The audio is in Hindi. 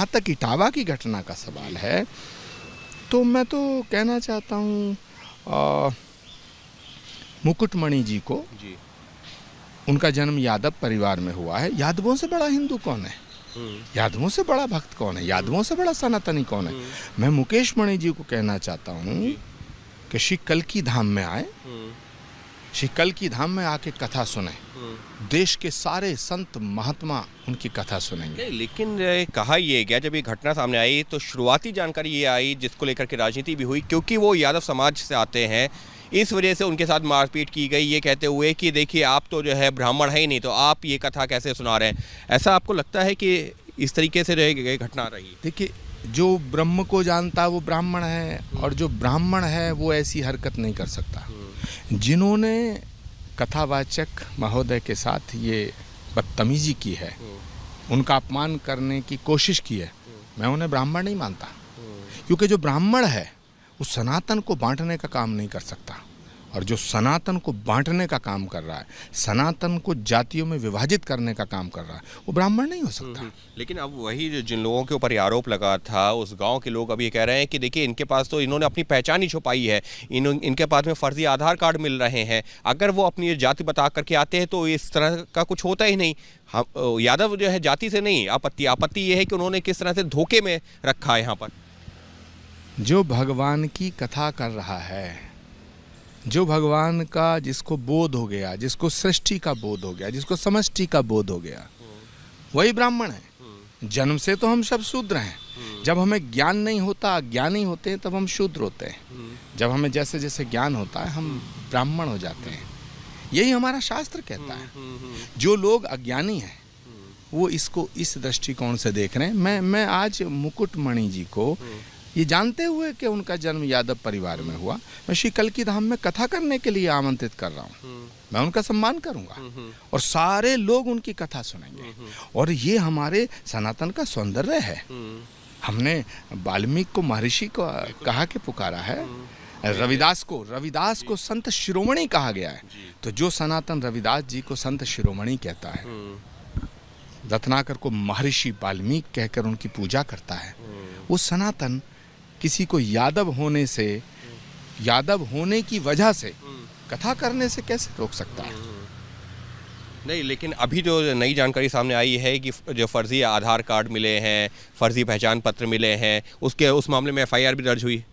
जहाँ तक इटावा की घटना का सवाल है, तो मैं तो कहना चाहता हूँ मुकुटमणि जी को जी। उनका जन्म यादव परिवार में हुआ है। यादवों से बड़ा हिंदू कौन है? यादवों से बड़ा भक्त कौन है? यादवों से बड़ा सनातनी कौन है? मैं मुकेश मणि जी को कहना चाहता हूँ कि श्री कल्की धाम में आए, श्री कल्की धाम में आके कथा सुने, देश के सारे संत महात्मा उनकी कथा सुनेंगे। लेकिन कहा यह गया, जब ये घटना सामने आई तो शुरुआती जानकारी ये आई जिसको लेकर के राजनीति भी हुई, क्योंकि वो यादव समाज से आते हैं, इस वजह से उनके साथ मारपीट की गई, ये कहते हुए कि देखिए आप तो जो है ब्राह्मण है ही नहीं, तो आप ये कथा कैसे सुना रहे हैं। ऐसा आपको लगता है कि इस तरीके से घटना रही? देखिए, जो ब्रह्म को जानता वो ब्राह्मण है, और जो ब्राह्मण है वो ऐसी हरकत नहीं कर सकता। जिन्होंने कथावाचक महोदय के साथ ये बदतमीजी की है, उनका अपमान करने की कोशिश की है, मैं उन्हें ब्राह्मण नहीं मानता। क्योंकि जो ब्राह्मण है वो सनातन को बांटने का काम नहीं कर सकता, और जो सनातन को बांटने का काम कर रहा है, सनातन को जातियों में विभाजित करने का काम कर रहा है, वो ब्राह्मण नहीं हो सकता। लेकिन अब वही जिन लोगों के ऊपर आरोप लगा था, उस गांव के लोग अब ये कह रहे हैं कि देखिए इनके पास तो इन्होंने अपनी पहचान ही छुपाई है, इनके पास में फर्जी आधार कार्ड मिल रहे हैं, अगर वो अपनी जाति बता करके आते हैं तो इस तरह का कुछ होता ही नहीं। हम यादव जो है जाति से नहीं आपत्ति ये है कि उन्होंने किस तरह से धोखे में रखा है यहाँ पर। जो भगवान की कथा कर रहा है, जो भगवान का जिसको बोध हो गया, जिसको सृष्टि का बोध हो गया, जिसको समष्टि का बोध हो गया, वही ब्राह्मण है। जन्म से तो हम सब शूद्र हैं। जब हमें ज्ञान नहीं होता, अज्ञानी होते हैं, तब हम शूद्र होते हैं। जब हमें जैसे जैसे ज्ञान होता है हम ब्राह्मण हो जाते हैं। यही हमारा शास्त्र कहता है। जो लोग अज्ञानी हैं वो इसको इस दृष्टिकोण से देख रहे हैं। मैं आज मुकुटमणि जी को ये जानते हुए कि उनका जन्म यादव परिवार में हुआ, मैं श्री कल्की धाम में कथा करने के लिए आमंत्रित कर रहा हूँ। मैं उनका सम्मान करूँगा और सारे लोग उनकी कथा सुनेंगे। और ये हमारे सनातन का सौंदर्य है। हमने वाल्मीकि को महर्षि को कहा के पुकारा है, रविदास को संत शिरोमणि कहा गया है। तो जो सनातन रविदास जी को संत शिरोमणि कहता है, रत्नाकर को महर्षि वाल्मीकि कहकर उनकी पूजा करता है, वो सनातन किसी को यादव होने से, यादव होने की वजह से कथा करने से कैसे रोक सकता है? नहीं, लेकिन अभी जो नई जानकारी सामने आई है कि जो फर्जी आधार कार्ड मिले हैं, फर्जी पहचान पत्र मिले हैं, उस मामले में FIR भी दर्ज हुई।